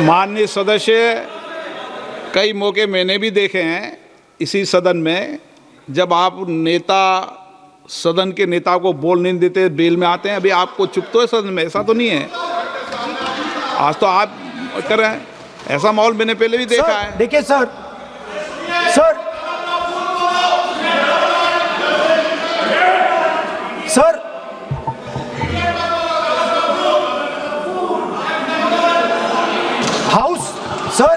माननीय सदस्य, कई मौके मैंने भी देखे हैं इसी सदन में, जब आप नेता सदन के नेता को बोल नहीं देते, बेल में आते हैं। अभी आपको चुप तो है सदन में, ऐसा तो नहीं है। आज तो आप कर रहे हैं, ऐसा माहौल मैंने पहले भी देखा है। देखिए sir, House, sir,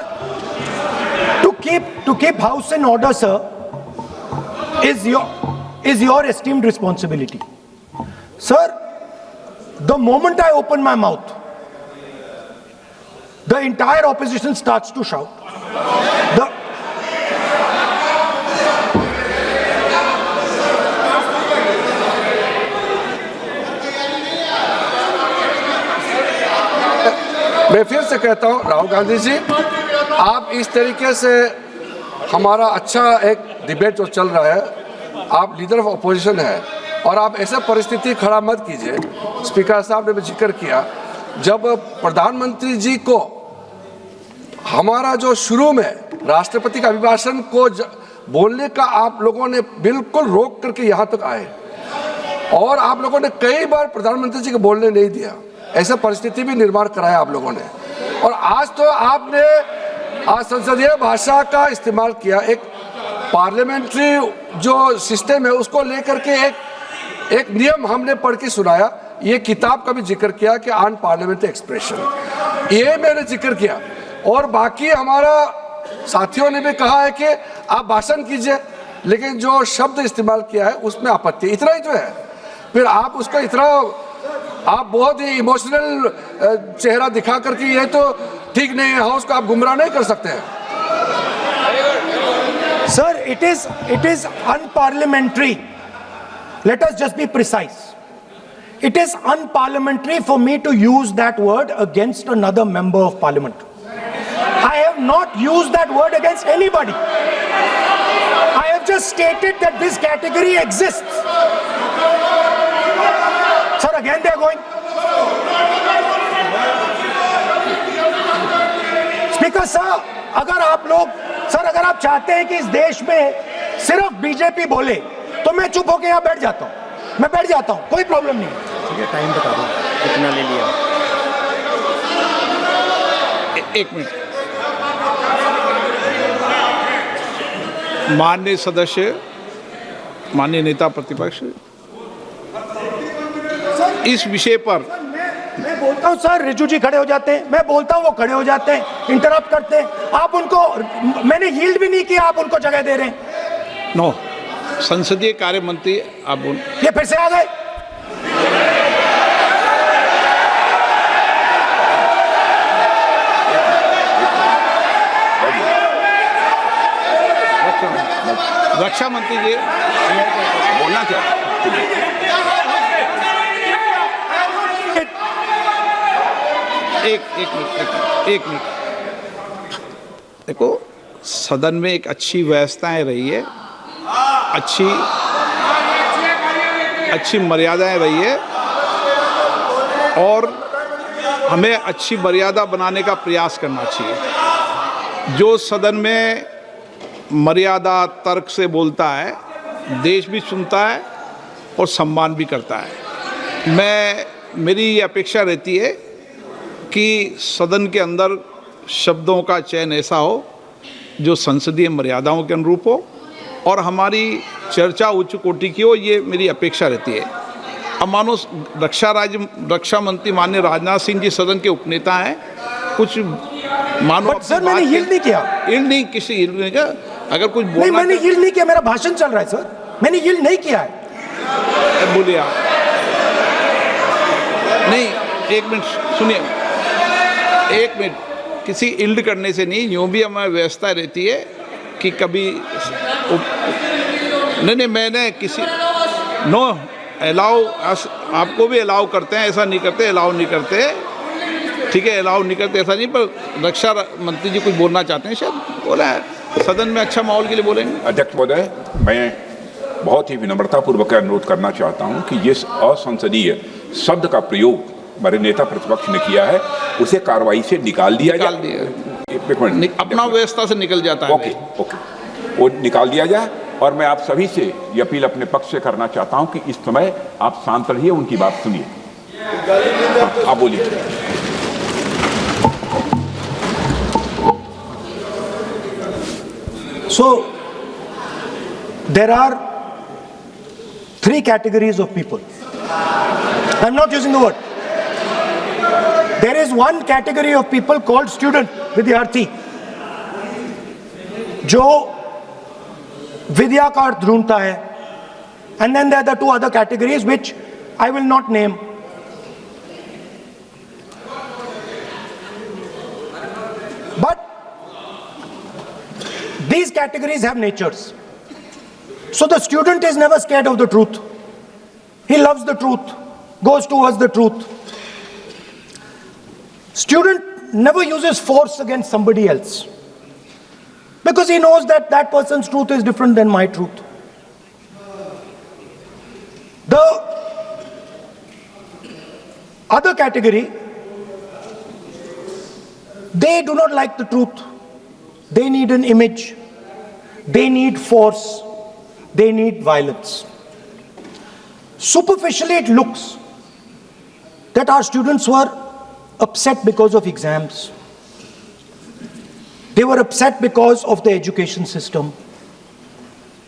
to keep house in order, sir, is your esteemed responsibility. Sir, the moment I open my mouth, the entire opposition starts to shout. मैं फिर से कहता हूं, राहुल गांधी जी, आप इस तरीके से हमारा अच्छा एक डिबेट जो चल रहा है, आप लीडर ऑफ अपोजिशन है और आप ऐसे परिस्थिति खड़ा मत कीजिए। स्पीकर साहब ने भी जिक्र किया, जब प्रधानमंत्री जी को हमारा जो शुरू में राष्ट्रपति का अभिभाषण को बोलने का आप लोगों ने बिल्कुल रोक करके यहाँ तक आए और आप लोगों ने कई बार प्रधानमंत्री जी को बोलने नहीं दिया, ऐसा परिस्थिति भी निर्माण कराया आप लोगों ने। और आज तो आपने आज संसदीय भाषा का इस्तेमाल किया, एक पार्लियामेंट्री जो सिस्टम है उसको लेकर के एक नियम हमने पढ़ के सुनाया। ये किताब का भी जिक्र किया कि अनपार्लियामेंट्री एक्सप्रेशन, ये मैंने जिक्र किया। और बाकी हमारा साथियों ने भी कहा है कि आप भाषण कीजिए, लेकिन जो शब्द इस्तेमाल किया है उसमें आपत्ति, इतना ही तो है। फिर आप उसको इतना आप बहुत ही इमोशनल चेहरा दिखा करके ये तो ठीक नहीं है, हाउस को आप गुमराह नहीं कर सकते हैं। Sir, it is unparliamentary. Let us just be precise. It is unparliamentary for me to use that word against another member of parliament. I have not used that word against anybody. I have just stated that this category exists. Sir, again they are going. Speaker sir, अगर आप चाहते हैं कि इस देश में सिर्फ BJP बोले तो मैं चुप होकर यहाँ बैठ जाता हूँ, मैं बैठ जाता हूँ, कोई प्रॉब्लम नहीं है। ठीक है, टाइम बता दो कितना ले लिया। एक मिनट। माननीय सदस्य, माननीय नेता प्रतिपक्ष, इस विषय पर मैं बोलता हूं सर, रिजू जी खड़े हो जाते हैं, मैं बोलता हूं वो खड़े हो जाते हैं, इंटरप्ट करते हैं। आप उनको, मैंने यील्ड भी नहीं किया, आप उनको जगह दे रहे हैं। नो, संसदीय कार्य मंत्री आप ये फिर से आ गए। रक्षा मंत्री जी बोलना क्या? एक मिनट। देखो, सदन में एक अच्छी व्यवस्थाएं रही है, अच्छी मर्यादाएं रही है और हमें अच्छी मर्यादा बनाने का प्रयास करना चाहिए। जो सदन में मर्यादा तर्क से बोलता है, देश भी सुनता है और सम्मान भी करता है। मेरी ये अपेक्षा रहती है कि सदन के अंदर शब्दों का चयन ऐसा हो जो संसदीय मर्यादाओं के अनुरूप हो और हमारी चर्चा उच्च कोटि की हो, ये मेरी अपेक्षा रहती है। अब मानो रक्षा मंत्री माननीय राजनाथ सिंह जी सदन के उपनेता हैं, कुछ मानो सर मैंने यील्ड नहीं किया। यील्ड नहीं, किसी यील्ड नहीं किया। अगर कुछ बोलना, नहीं मैंने यील्ड नहीं किया, मेरा भाषण चल रहा है सर, मैंने यील्ड नहीं किया है। बोलिए आप। नहीं, एक मिनट सुनिए, एक मिनट। किसी इल्ड करने से नहीं, यूँ भी हमारी व्यवस्था रहती है कि कभी नहीं मैंने किसी नो अलाउ, आपको भी अलाउ करते हैं, ऐसा नहीं करते, अलाउ नहीं करते, ठीक है, अलाउ नहीं करते ऐसा नहीं। पर रक्षा मंत्री जी कुछ बोलना चाहते हैं, शायद बोला है, सदन में अच्छा माहौल के लिए बोलेंगे। अध्यक्ष महोदय, मैं बहुत ही विनम्रतापूर्वक अनुरोध करना चाहता हूं कि ये असंसदीय शब्द का प्रयोग हमारे नेता प्रतिपक्ष ने किया है, उसे कार्रवाई से निकाल दिया निकाल जाए। दिया। एक मिनट, अपना व्यवस्था से निकल जाता है। ओके ओके, वो निकाल दिया जाए। और मैं आप सभी से ये अपील अपने पक्ष से करना चाहता हूं कि इस समय आप शांत रहिए, उनकी बात सुनिए। आप बोलिए। So, there are three categories of people. I'm not using the word. There is one category of people called student, विद्यार्थी, जो विद्या का अर्थ ढूंढता है. And then there are the two other categories which I will not name. But these categories have natures. So the student is never scared of the truth. He loves the truth, goes towards the truth. Student never uses force against somebody else, because he knows that that person's truth is different than my truth. The other category, they do not like the truth. They need an image. They need force. They need violence. Superficially, it looks that our students were upset because of exams. They were upset because of the education system.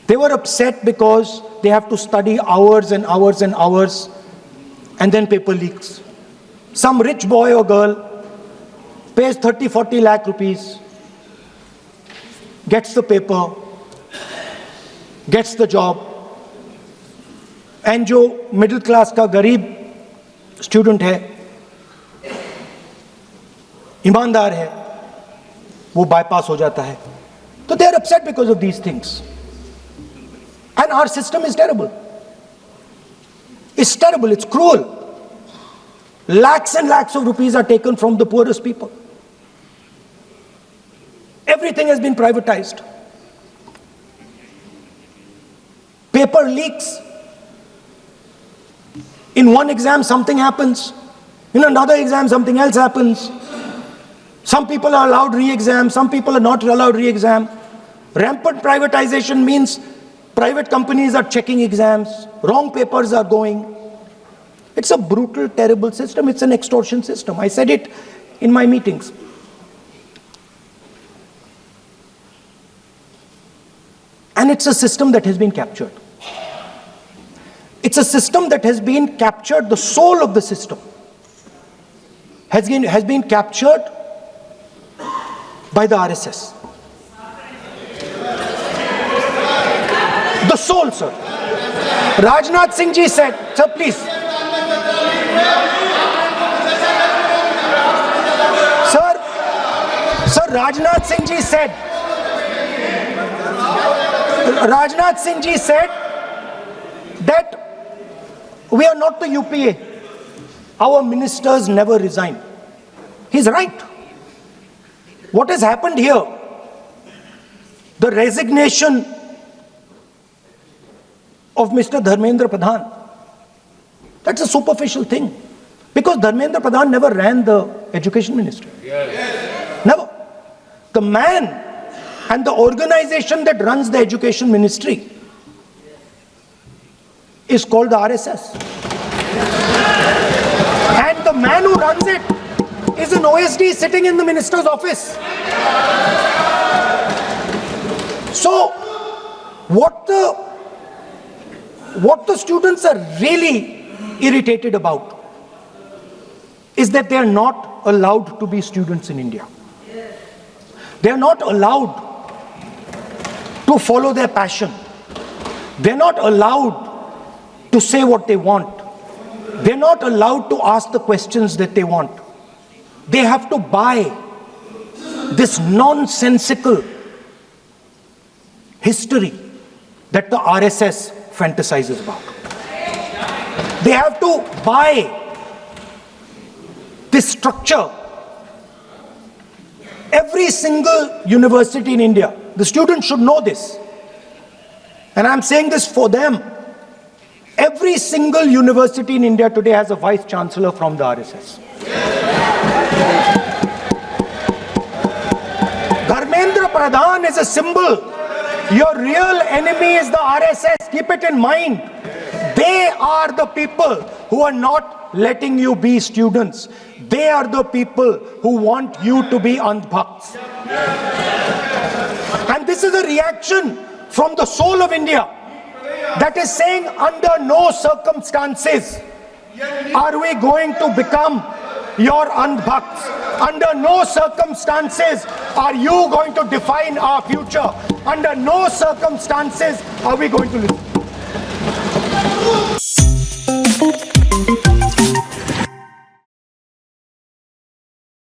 They were upset because they have to study hours and hours and hours, and then paper leaks. Some rich boy or girl pays 30-40 lakh rupees, gets the paper, gets the job, and जो middle class का गरीब student है, ईमानदार है, वो bypass हो जाता है. So they are upset because of these things. And our system is terrible. It's terrible, it's cruel. Lakhs and lakhs of rupees are taken from the poorest people. Everything has been privatized. Paper leaks. In one exam, something happens. In another exam, something else happens. Some people are allowed re-exam, some people are not allowed re-exam. Rampant privatization means private companies are checking exams, wrong papers are going. It's a brutal, terrible system. It's an extortion system. I said it in my meetings. And it's a system that has been captured. It's a system that has been captured, the soul of the system has been captured by the RSS. The soul, sir. Rajnath Singh ji said, sir, please. Sir, Rajnath Singh ji said, that we are not the UPA. Our ministers never resign. He's right. What has happened here? The resignation of Mr. Dharmendra Pradhan, that's a superficial thing. Because Dharmendra Pradhan never ran the education ministry. Never. The man and the organization that runs the education ministry is called the RSS. And the man who runs it is an OSD sitting in the minister's office. So, what the students are really irritated about is that they are not allowed to be students in India. They are not allowed to follow their passion. They are not allowed to say what they want. They are not allowed to ask the questions that they want. They have to buy this nonsensical history that the RSS fantasizes about. They have to buy this structure. Every single university in India, the students should know this, and I'm saying this for them. Every single university in India today has a vice chancellor from the RSS. Dharmendra Pradhan is a symbol. Your real enemy is the RSS. Keep it in mind. They are the people who are not letting you be students. They are the people who want you to be andhbhakts. And this is a reaction from the soul of India that is saying, under no circumstances are we going to become your andhbhakts. Under no circumstances are you going to define our future. Under no circumstances are we going to listen.